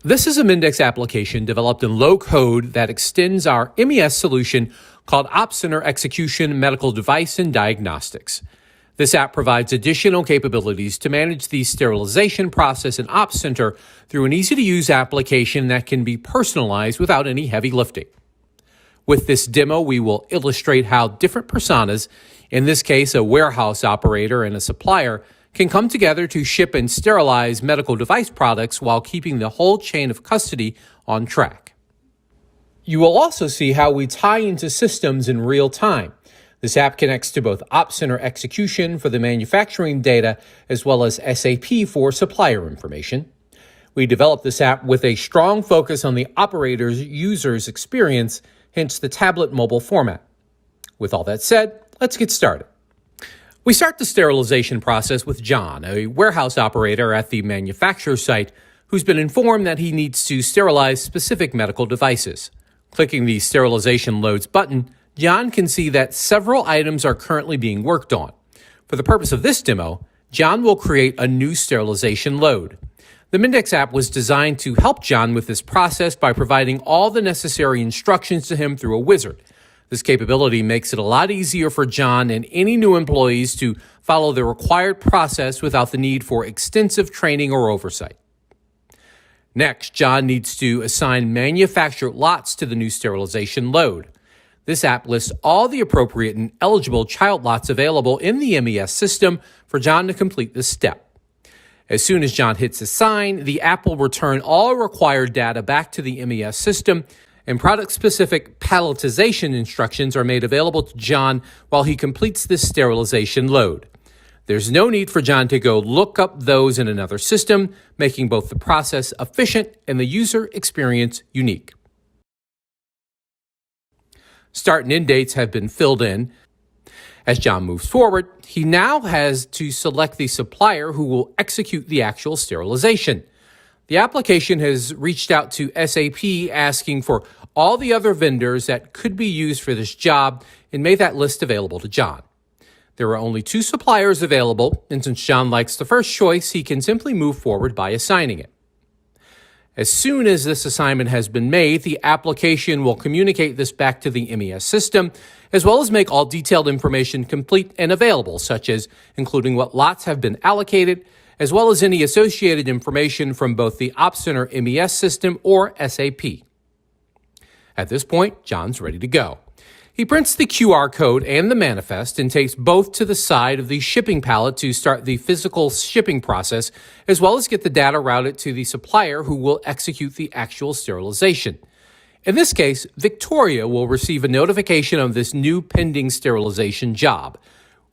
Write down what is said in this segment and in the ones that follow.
This is a Mendix application developed in low code that extends our MES solution called Opcenter Execution Medical Device and Diagnostics. This app provides additional capabilities to manage the sterilization process in Opcenter through an easy-to-use application that can be personalized without any heavy lifting. With this demo, we will illustrate how different personas, in this case a warehouse operator and a supplier, can come together to ship and sterilize medical device products while keeping the whole chain of custody on track. You will also see how we tie into systems in real time. This app connects to both Opcenter Execution for the manufacturing data as well as SAP for supplier information. We developed this app with a strong focus on the operator's user's experience, hence the tablet mobile format. With all that said, let's get started. We start the sterilization process with John, a warehouse operator at the manufacturer site, who's been informed that he needs to sterilize specific medical devices. Clicking the Sterilization Loads button, John can see that several items are currently being worked on. For the purpose of this demo, John will create a new sterilization load. The Mendix app was designed to help John with this process by providing all the necessary instructions to him through a wizard. This capability makes it a lot easier for John and any new employees to follow the required process without the need for extensive training or oversight. Next, John needs to assign manufacturer lots to the new sterilization load. This app lists all the appropriate and eligible child lots available in the MES system for John to complete this step. As soon as John hits assign, the app will return all required data back to the MES system, and product-specific palletization instructions are made available to John while he completes this sterilization load. There's no need for John to go look up those in another system, making both the process efficient and the user experience unique. Start and end dates have been filled in. As John moves forward, he now has to select the supplier who will execute the actual sterilization. The application has reached out to SAP asking for all the other vendors that could be used for this job and made that list available to John. There are only 2 suppliers available, and since John likes the first choice, he can simply move forward by assigning it. As soon as this assignment has been made, the application will communicate this back to the MES system, as well as make all detailed information complete and available, such as including what lots have been allocated, as well as any associated information from both the Opcenter MES system or SAP. At this point, John's ready to go. He prints the QR code and the manifest and takes both to the side of the shipping pallet to start the physical shipping process, as well as get the data routed to the supplier who will execute the actual sterilization. In this case, Victoria will receive a notification of this new pending sterilization job.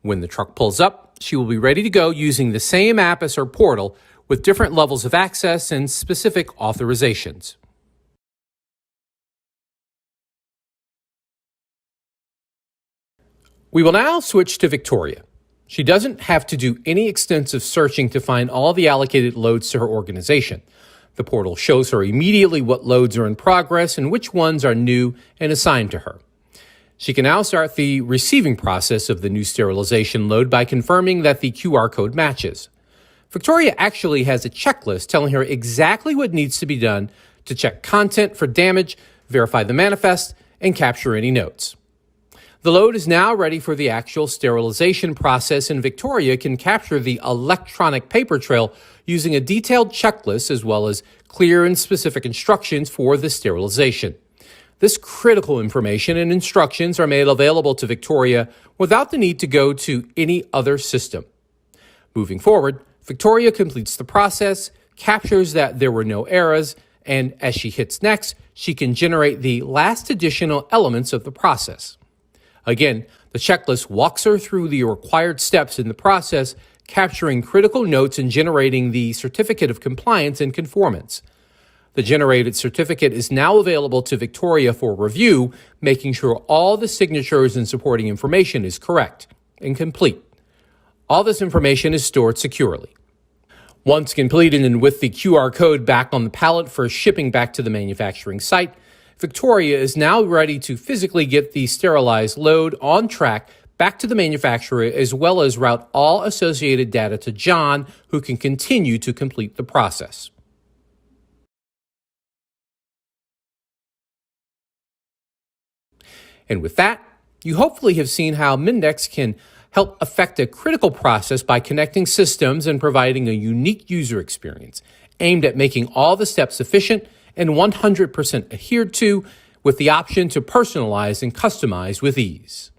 When the truck pulls up, she will be ready to go using the same app as her portal with different levels of access and specific authorizations. We will now switch to Victoria. She doesn't have to do any extensive searching to find all the allocated loads to her organization. The portal shows her immediately what loads are in progress and which ones are new and assigned to her. She can now start the receiving process of the new sterilization load by confirming that the QR code matches. Victoria actually has a checklist telling her exactly what needs to be done to check content for damage, verify the manifest, and capture any notes. The load is now ready for the actual sterilization process, and Victoria can capture the electronic paper trail using a detailed checklist as well as clear and specific instructions for the sterilization. This critical information and instructions are made available to Victoria without the need to go to any other system. Moving forward, Victoria completes the process, captures that there were no errors, and as she hits next, she can generate the last additional elements of the process. Again, the checklist walks her through the required steps in the process, capturing critical notes and generating the certificate of compliance and conformance. The generated certificate is now available to Victoria for review, making sure all the signatures and supporting information is correct and complete. All this information is stored securely. Once completed and with the QR code back on the pallet for shipping back to the manufacturing site, Victoria is now ready to physically get the sterilized load on track back to the manufacturer, as well as route all associated data to John, who can continue to complete the process. And with that, you hopefully have seen how Mendix can help affect a critical process by connecting systems and providing a unique user experience aimed at making all the steps efficient and 100% adhered to, with the option to personalize and customize with ease.